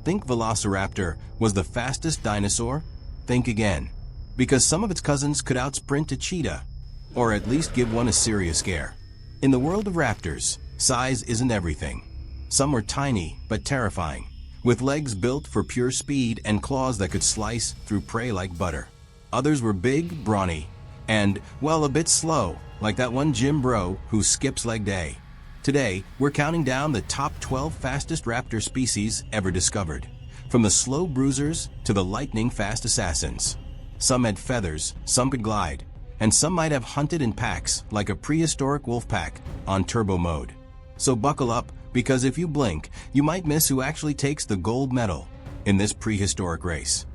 Think Velociraptor was the fastest dinosaur? Think again. Because some of its cousins could outsprint a cheetah, or at least give one a serious scare. In the world of raptors, size isn't everything. Some were tiny but terrifying, with legs built for pure speed and claws that could slice through prey like butter. Others were big, brawny, and, well, a bit slow, like that one gym bro who skips leg day. Today, we're counting down the top 12 fastest raptor species ever discovered, from the slow bruisers to the lightning-fast assassins. Some had feathers, some could glide, and some might have hunted in packs like a prehistoric wolf pack on turbo mode. So buckle up, because if you blink, you might miss who actually takes the gold medal in this prehistoric race.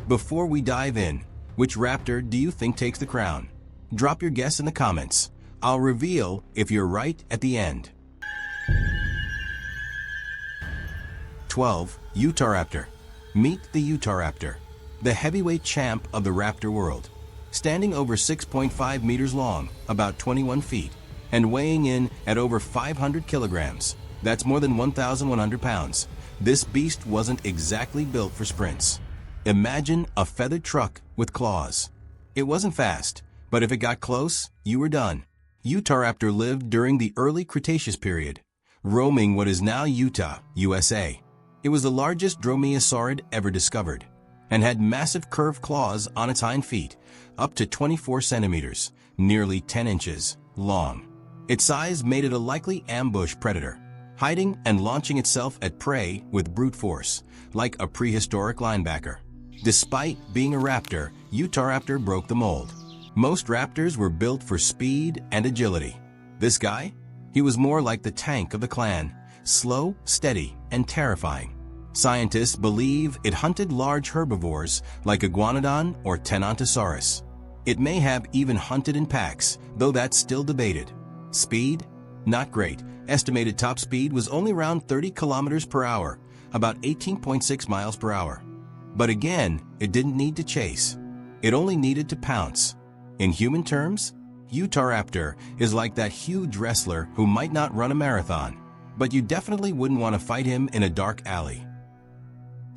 Before we dive in, which raptor do you think takes the crown? Drop your guess in the comments. I'll reveal if you're right at the end. 12. Utahraptor. Meet the Utahraptor, the heavyweight champ of the raptor world. Standing over 6.5 meters long, about 21 feet, and weighing in at over 500 kilograms. That's more than 1,100 pounds. This beast wasn't exactly built for sprints. Imagine a feathered truck with claws. It wasn't fast, but if it got close, you were done. Utahraptor lived during the early Cretaceous period, roaming what is now Utah, USA. It was the largest dromaeosaurid ever discovered, and had massive curved claws on its hind feet, up to 24 centimeters, nearly 10 inches, long. Its size made it a likely ambush predator, hiding and launching itself at prey with brute force, like a prehistoric linebacker. Despite being a raptor, Utahraptor broke the mold. Most raptors were built for speed and agility. This guy? He was more like the tank of the clan, slow, steady, and terrifying. Scientists believe it hunted large herbivores like Iguanodon or Tenontosaurus. It may have even hunted in packs, though that's still debated. Speed? Not great. Estimated top speed was only around 30 kilometers per hour, about 18.6 miles per hour. But again, it didn't need to chase. It only needed to pounce. In human terms, Utahraptor is like that huge wrestler who might not run a marathon, but you definitely wouldn't want to fight him in a dark alley.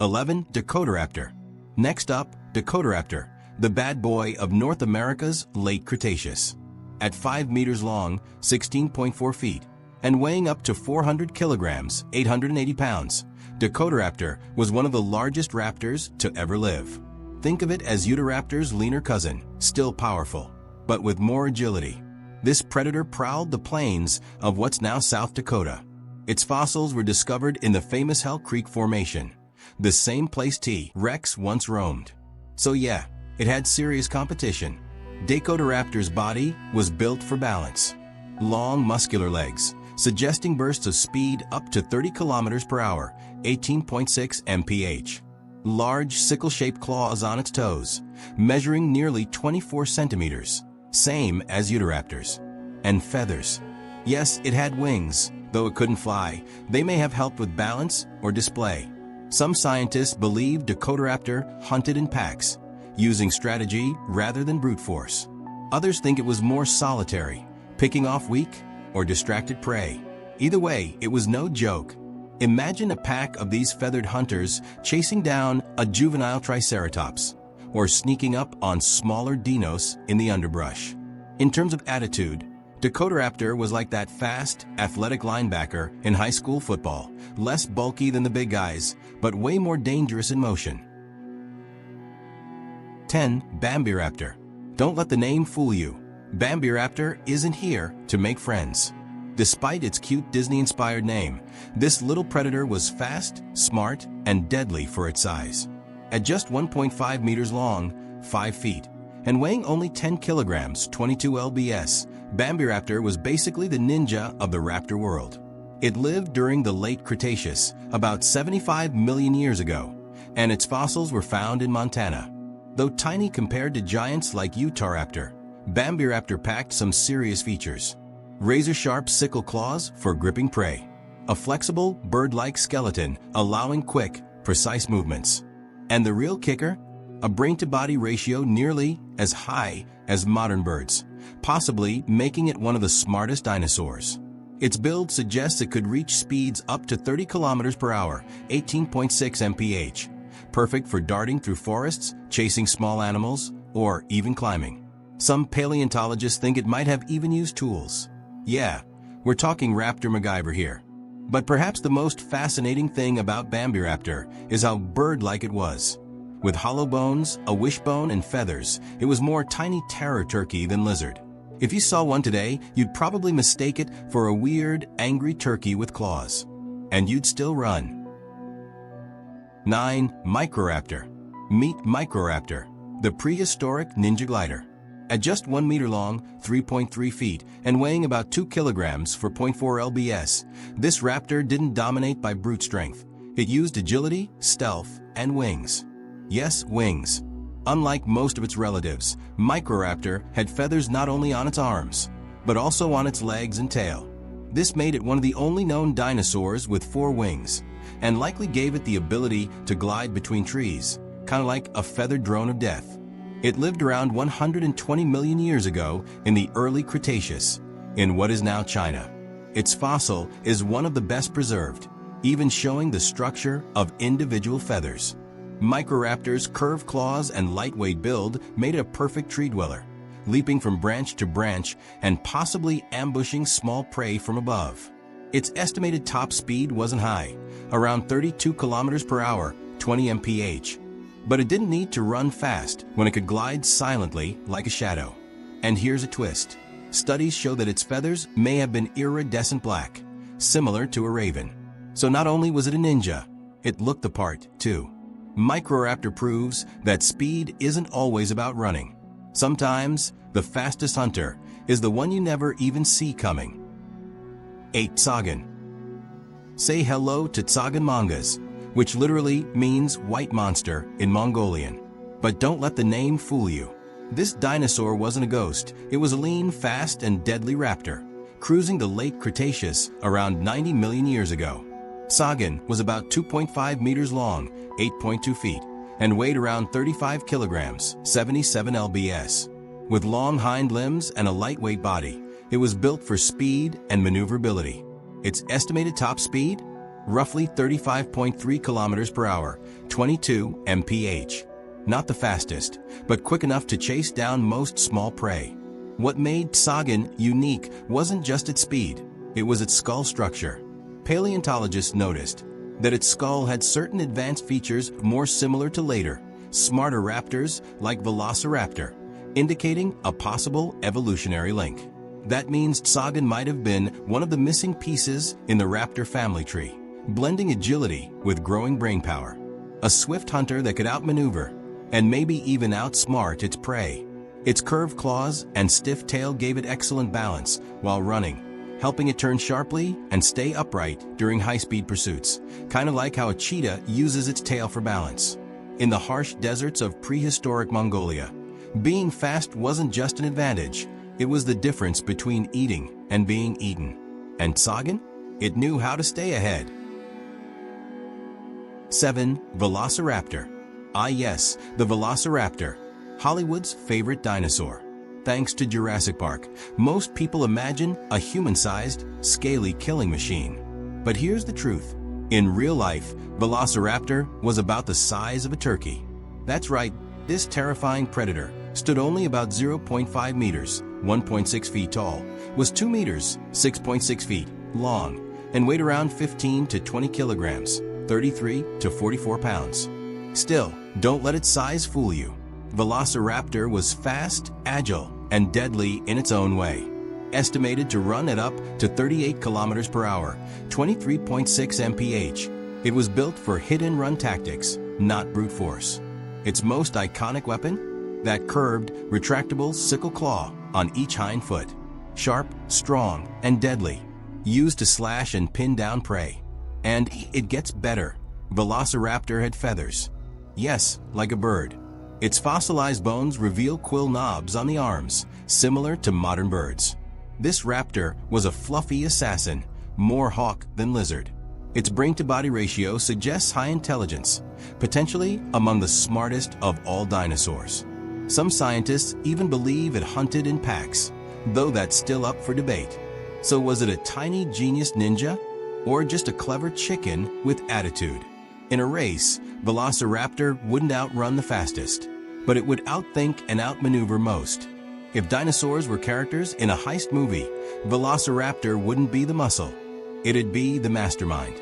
11. Dakotaraptor. Next up, Dakotaraptor, the bad boy of North America's late Cretaceous. At 5 meters long, 16.4 feet, and weighing up to 400 kilograms, 880 pounds, Dakotaraptor was one of the largest raptors to ever live. Think of it as Utahraptor's leaner cousin, still powerful, but with more agility. This predator prowled the plains of what's now South Dakota. Its fossils were discovered in the famous Hell Creek Formation, the same place T-Rex once roamed. So yeah, it had serious competition. Dakotaraptor's body was built for balance. Long, muscular legs, suggesting bursts of speed up to 30 kilometers per hour, 18.6 mph. Large, sickle-shaped claws on its toes, measuring nearly 24 centimeters, same as Utahraptor's. And feathers. Yes, it had wings, though it couldn't fly. They may have helped with balance or display. Some scientists believe Dakotaraptor hunted in packs, using strategy rather than brute force. Others think it was more solitary, picking off weak or distracted prey. Either way, it was no joke. Imagine a pack of these feathered hunters chasing down a juvenile triceratops, or sneaking up on smaller dinos in the underbrush. In terms of attitude, Dakotaraptor was like that fast, athletic linebacker in high school football, less bulky than the big guys, but way more dangerous in motion. 10. Bambiraptor. Don't let the name fool you. Bambiraptor isn't here to make friends. Despite its cute Disney-inspired name, this little predator was fast, smart, and deadly for its size. At just 1.5 meters long, 5 feet, and weighing only 10 kilograms, 22 lbs, Bambiraptor was basically the ninja of the raptor world. It lived during the late Cretaceous, about 75 million years ago, and its fossils were found in Montana. Though tiny compared to giants like Utahraptor, Bambiraptor packed some serious features. Razor-sharp sickle claws for gripping prey. A flexible, bird-like skeleton allowing quick, precise movements. And the real kicker? A brain-to-body ratio nearly as high as modern birds, possibly making it one of the smartest dinosaurs. Its build suggests it could reach speeds up to 30 kilometers per hour, 18.6 mph, perfect for darting through forests, chasing small animals, or even climbing. Some paleontologists think it might have even used tools. Yeah, we're talking Raptor MacGyver here. But perhaps the most fascinating thing about Bambiraptor is how bird-like it was. With hollow bones, a wishbone, and feathers, it was more tiny terror turkey than lizard. If you saw one today, you'd probably mistake it for a weird, angry turkey with claws. And you'd still run. 9. Microraptor. Meet Microraptor, the prehistoric ninja glider. At just 1 meter long, 3.3 feet, and weighing about 2 kilograms for 0.4 lbs, this raptor didn't dominate by brute strength. It used agility, stealth, and wings. Yes, wings. Unlike most of its relatives, Microraptor had feathers not only on its arms, but also on its legs and tail. This made it one of the only known dinosaurs with 4 wings, and likely gave it the ability to glide between trees, kind of like a feathered drone of death. It lived around 120 million years ago in the early Cretaceous, in what is now China. Its fossil is one of the best preserved, even showing the structure of individual feathers. Microraptor's curved claws and lightweight build made it a perfect tree dweller, leaping from branch to branch and possibly ambushing small prey from above. Its estimated top speed wasn't high, around 32 kilometers per hour, 20 mph. But it didn't need to run fast when it could glide silently like a shadow. And here's a twist. Studies show that its feathers may have been iridescent black, similar to a raven. So not only was it a ninja, it looked the part, too. Microraptor proves that speed isn't always about running. Sometimes, the fastest hunter is the one you never even see coming. 8. Tsagan. Say hello to Tsagan mangas, which literally means white monster in Mongolian. But don't let the name fool you. This dinosaur wasn't a ghost. It was a lean, fast, and deadly raptor, cruising the late Cretaceous around 90 million years ago. Tsagan was about 2.5 meters long, 8.2 feet, and weighed around 35 kilograms, 77 lbs. With long hind limbs and a lightweight body, it was built for speed and maneuverability. Its estimated top speed? Roughly 35.3 kilometers per hour, 22 mph. Not the fastest, but quick enough to chase down most small prey. What made Tsagan unique wasn't just its speed, it was its skull structure. Paleontologists noticed that its skull had certain advanced features more similar to later, smarter raptors like Velociraptor, indicating a possible evolutionary link. That means Tsagan might have been one of the missing pieces in the raptor family tree, blending agility with growing brainpower. A swift hunter that could outmaneuver and maybe even outsmart its prey. Its curved claws and stiff tail gave it excellent balance while running, helping it turn sharply and stay upright during high-speed pursuits, kind of like how a cheetah uses its tail for balance. In the harsh deserts of prehistoric Mongolia, being fast wasn't just an advantage, it was the difference between eating and being eaten. And Tsagan? It knew how to stay ahead. 7. Velociraptor. Ah yes, the Velociraptor, Hollywood's favorite dinosaur. Thanks to Jurassic Park, most people imagine a human-sized, scaly killing machine. But here's the truth. In real life, Velociraptor was about the size of a turkey. That's right, this terrifying predator stood only about 0.5 meters, 1.6 feet tall, was 2 meters, 6.6 feet long, and weighed around 15 to 20 kilograms, 33 to 44 pounds. Still, don't let its size fool you. Velociraptor was fast, agile, and deadly in its own way. Estimated to run at up to 38 kilometers per hour, 23.6 mph. It was built for hit-and-run tactics, not brute force. Its most iconic weapon? That curved, retractable sickle claw on each hind foot. Sharp, strong, and deadly. Used to slash and pin down prey. And it gets better. Velociraptor had feathers. Yes, like a bird. Its fossilized bones reveal quill knobs on the arms, similar to modern birds. This raptor was a fluffy assassin, more hawk than lizard. Its brain-to-body ratio suggests high intelligence, potentially among the smartest of all dinosaurs. Some scientists even believe it hunted in packs, though that's still up for debate. So was it a tiny genius ninja or just a clever chicken with attitude? In a race, Velociraptor wouldn't outrun the fastest, but it would outthink and outmaneuver most. If dinosaurs were characters in a heist movie, Velociraptor wouldn't be the muscle. It'd be the mastermind.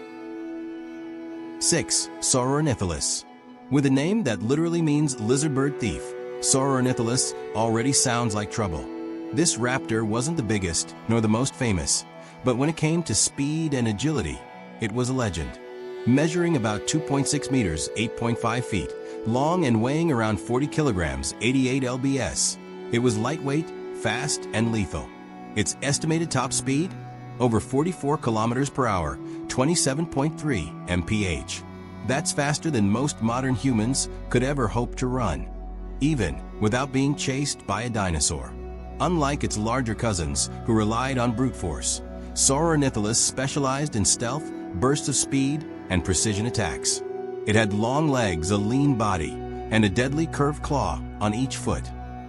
6. Sauronithilus. With a name that literally means lizardbird thief, Sauronithilus already sounds like trouble. This raptor wasn't the biggest nor the most famous, but when it came to speed and agility, it was a legend. Measuring about 2.6 meters, 8.5 feet, long and weighing around 40 kilograms, 88 lbs, it was lightweight, fast, and lethal. Its estimated top speed? Over 44 kilometers per hour, 27.3 mph. That's faster than most modern humans could ever hope to run, even without being chased by a dinosaur. Unlike its larger cousins, who relied on brute force, Sauronithilus specialized in stealth, bursts of speed, and precision attacks. It had long legs, a lean body, and a deadly curved claw on each foot.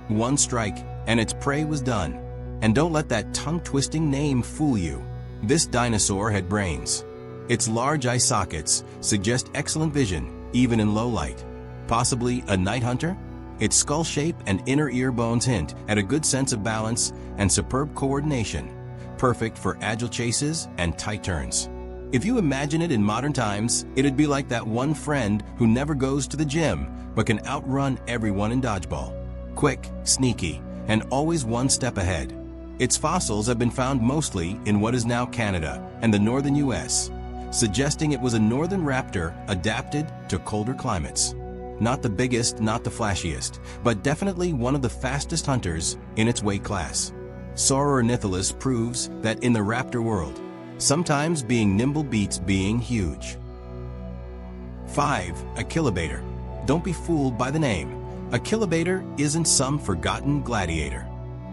One strike, and its prey was done. And don't let that tongue-twisting name fool you. This dinosaur had brains. Its large eye sockets suggest excellent vision, even in low light. Possibly a night hunter? Its skull shape and inner ear bones hint at a good sense of balance and superb coordination, perfect for agile chases and tight turns. If you imagine it in modern times, it'd be like that one friend who never goes to the gym but can outrun everyone in dodgeball. Quick, sneaky, and always one step ahead. Its fossils have been found mostly in what is now Canada and the northern US, suggesting it was a northern raptor adapted to colder climates. Not the biggest, not the flashiest, but definitely one of the fastest hunters in its weight class. Sauronithilus proves that in the raptor world, sometimes being nimble beats being huge. 5. Achillobator. Don't be fooled by the name. Achillobator isn't some forgotten gladiator.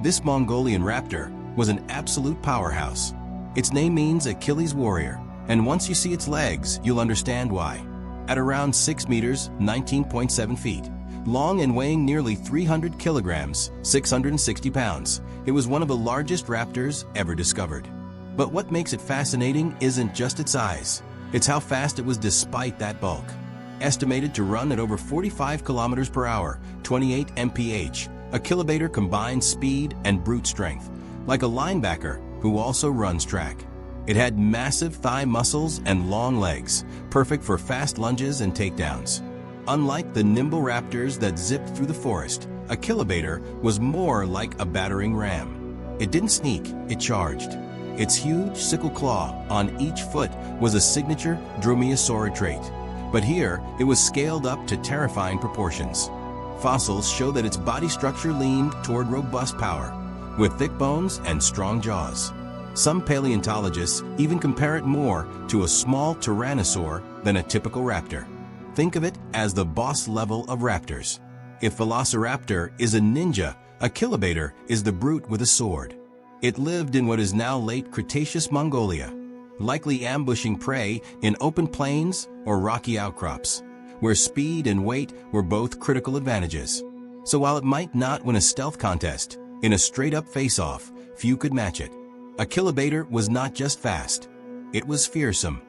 This Mongolian raptor was an absolute powerhouse. Its name means Achilles warrior, and once you see its legs, you'll understand why. At around 6 meters, 19.7 feet, long and weighing nearly 300 kilograms, 660 pounds, it was one of the largest raptors ever discovered. But what makes it fascinating isn't just its size, it's how fast it was despite that bulk. Estimated to run at over 45 kilometers per hour, 28 mph, Achillobator combines speed and brute strength, like a linebacker who also runs track. It had massive thigh muscles and long legs, perfect for fast lunges and takedowns. Unlike the nimble raptors that zipped through the forest, Achillobator was more like a battering ram. It didn't sneak, it charged. Its huge sickle claw on each foot was a signature dromaeosaur trait, but here it was scaled up to terrifying proportions. Fossils show that its body structure leaned toward robust power, with thick bones and strong jaws. Some paleontologists even compare it more to a small tyrannosaur than a typical raptor. Think of it as the boss level of raptors. If Velociraptor is a ninja, Achillobator is the brute with a sword. It lived in what is now late Cretaceous Mongolia, likely ambushing prey in open plains or rocky outcrops, where speed and weight were both critical advantages. So while it might not win a stealth contest, in a straight-up face-off, few could match it. Achillobator was not just fast, it was fearsome.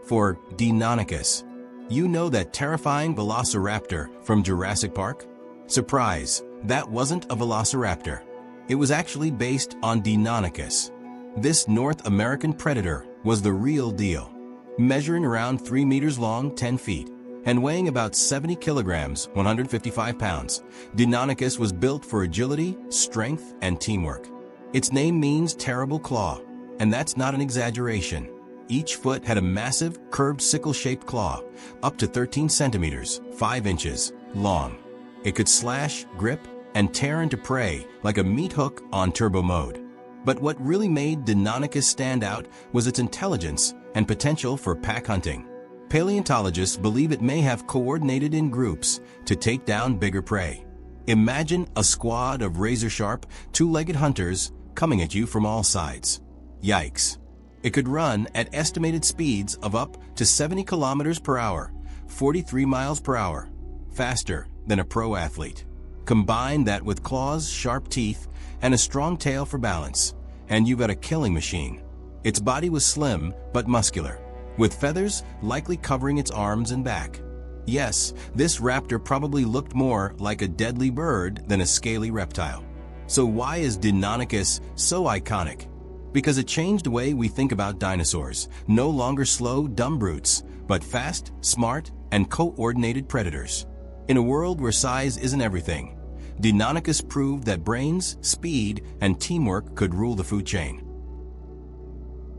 For Deinonychus, you know that terrifying Velociraptor from Jurassic Park? Surprise, that wasn't a Velociraptor. It was actually based on Deinonychus. This North American predator was the real deal, measuring around 3 meters long, 10 feet, and weighing about 70 kilograms, 155 pounds. Deinonychus was built for agility, strength, and teamwork. Its name means terrible claw, and that's not an exaggeration. Each foot had a massive, curved sickle-shaped claw, up to 13 centimeters, 5 inches, long. It could slash, grip, and tear into prey like a meat hook on turbo mode. But what really made Deinonychus stand out was its intelligence and potential for pack hunting. Paleontologists believe it may have coordinated in groups to take down bigger prey. Imagine a squad of razor-sharp, two-legged hunters coming at you from all sides. Yikes. It could run at estimated speeds of up to 70 kilometers per hour, 43 miles per hour, faster than a pro athlete. Combine that with claws, sharp teeth, and a strong tail for balance, and you've got a killing machine. Its body was slim but muscular, with feathers likely covering its arms and back. Yes, this raptor probably looked more like a deadly bird than a scaly reptile. So why is Deinonychus so iconic? Because it changed the way we think about dinosaurs, no longer slow, dumb brutes, but fast, smart, and coordinated predators. In a world where size isn't everything, Deinonychus proved that brains, speed, and teamwork could rule the food chain.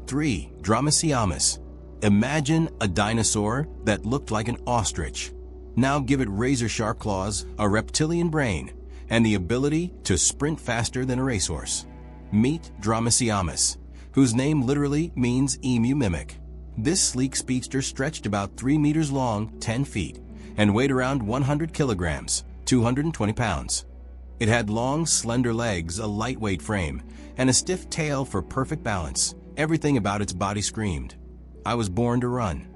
3. Dromaeosaurus. Imagine a dinosaur that looked like an ostrich. Now give it razor-sharp claws, a reptilian brain, and the ability to sprint faster than a racehorse. Meet Dromaeosaurus, whose name literally means emu mimic. This sleek speedster stretched about 3 meters long, 10 feet, and weighed around 100 kilograms, 220 pounds. It had long, slender legs, a lightweight frame, and a stiff tail for perfect balance. Everything about its body screamed, "I was born to run."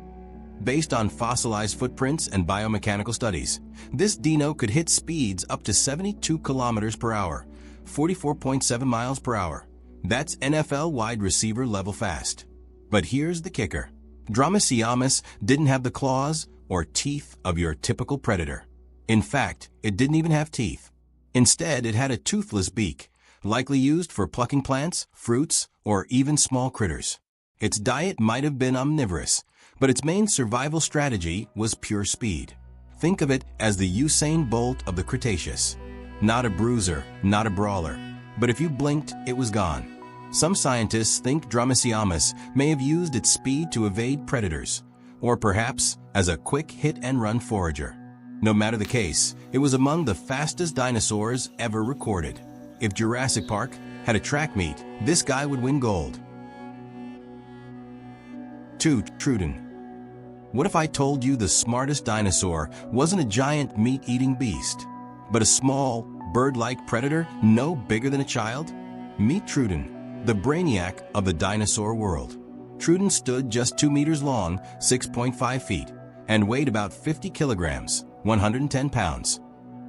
Based on fossilized footprints and biomechanical studies, this dino could hit speeds up to 72 kilometers per hour, 44.7 miles per hour. That's NFL wide receiver level fast. But here's the kicker. Dromaeosaurus didn't have the claws or teeth of your typical predator. In fact, it didn't even have teeth. Instead, it had a toothless beak, likely used for plucking plants, fruits, or even small critters. Its diet might have been omnivorous, but its main survival strategy was pure speed. Think of it as the Usain Bolt of the Cretaceous. Not a bruiser, not a brawler, but if you blinked, it was gone. Some scientists think Dromaeosaurus may have used its speed to evade predators, or perhaps as a quick hit-and-run forager. No matter the case, it was among the fastest dinosaurs ever recorded. If Jurassic Park had a track meet, this guy would win gold. 2. Troodon. What if I told you the smartest dinosaur wasn't a giant meat-eating beast, but a small, bird-like predator no bigger than a child? Meet Troodon, the brainiac of the dinosaur world. Troodon stood just 2 meters long, 6.5 feet, and weighed about 50 kilograms, 110 pounds.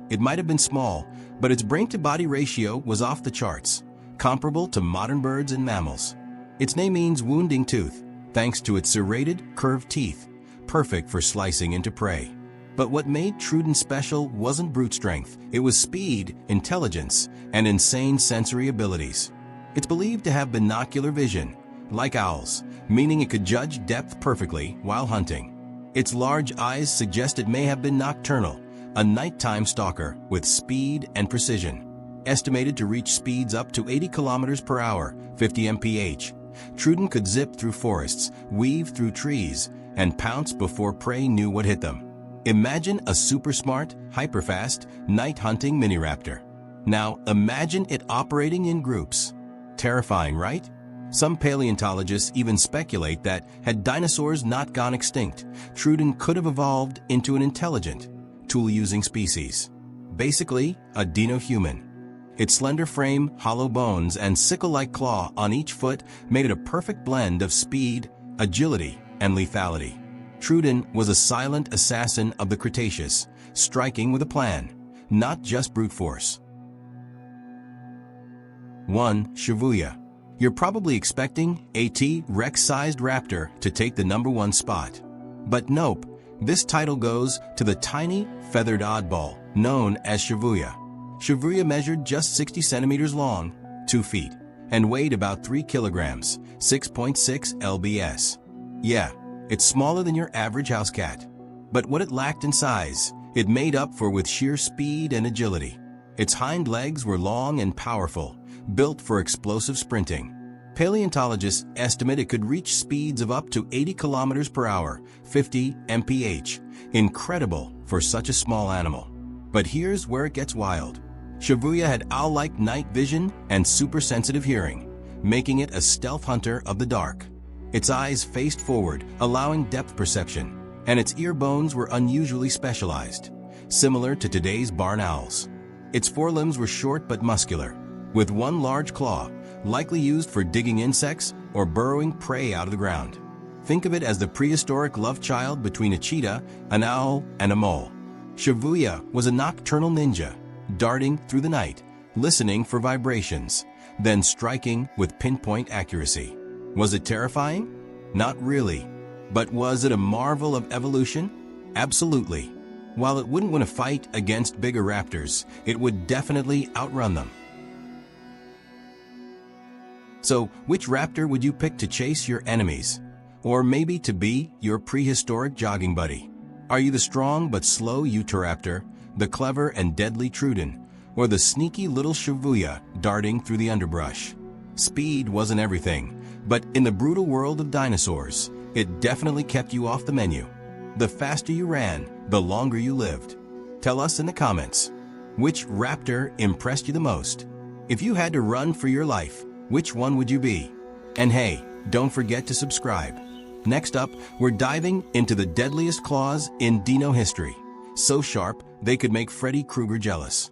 It might have been small, but its brain-to-body ratio was off the charts, comparable to modern birds and mammals. Its name means wounding tooth, thanks to its serrated, curved teeth, perfect for slicing into prey. But what made Troodon special wasn't brute strength. It was speed, intelligence, and insane sensory abilities. It's believed to have binocular vision, like owls, meaning it could judge depth perfectly while hunting. Its large eyes suggest it may have been nocturnal, a nighttime stalker with speed and precision. Estimated to reach speeds up to 80 kilometers per hour, 50 mph, Troodon could zip through forests, weave through trees, and pounce before prey knew what hit them. Imagine a super smart, hyper-fast, night-hunting mini-raptor. Now imagine it operating in groups. Terrifying, right? Some paleontologists even speculate that had dinosaurs not gone extinct, Troodon could have evolved into an intelligent, tool-using species. Basically, a dino-human. Its slender frame, hollow bones, and sickle-like claw on each foot made it a perfect blend of speed, agility, and lethality. Troodon was a silent assassin of the Cretaceous, striking with a plan, not just brute force. 1. Shuvuuia. You're probably expecting a T-Rex-sized raptor to take the #1 spot. But nope, this title goes to the tiny, feathered oddball known as Shuvuuia. Shuvuuia measured just 60 centimeters long, 2 feet, and weighed about 3 kilograms, 6.6 lbs. Yeah, it's smaller than your average house cat. But what it lacked in size, it made up for with sheer speed and agility. Its hind legs were long and powerful, built for explosive sprinting. Paleontologists estimate it could reach speeds of up to 80 kilometers per hour, 50 mph. Incredible for such a small animal. But here's where it gets wild. Shuvuuia had owl-like night vision and super-sensitive hearing, making it a stealth hunter of the dark. Its eyes faced forward, allowing depth perception, and its ear bones were unusually specialized, similar to today's barn owls. Its forelimbs were short but muscular, with one large claw, likely used for digging insects or burrowing prey out of the ground. Think of it as the prehistoric love child between a cheetah, an owl, and a mole. Shuvuuia was a nocturnal ninja, darting through the night, listening for vibrations, then striking with pinpoint accuracy. Was it terrifying? Not really. But was it a marvel of evolution? Absolutely. While it wouldn't win a fight against bigger raptors, it would definitely outrun them. So, which raptor would you pick to chase your enemies? Or maybe to be your prehistoric jogging buddy? Are you the strong but slow Utahraptor, the clever and deadly Trudon, or the sneaky little Shuvuuia darting through the underbrush? Speed wasn't everything, but in the brutal world of dinosaurs, it definitely kept you off the menu. The faster you ran, the longer you lived. Tell us in the comments, which raptor impressed you the most? If you had to run for your life, which one would you be? And hey, don't forget to subscribe. Next up, we're diving into the deadliest claws in dino history. So sharp, they could make Freddy Krueger jealous.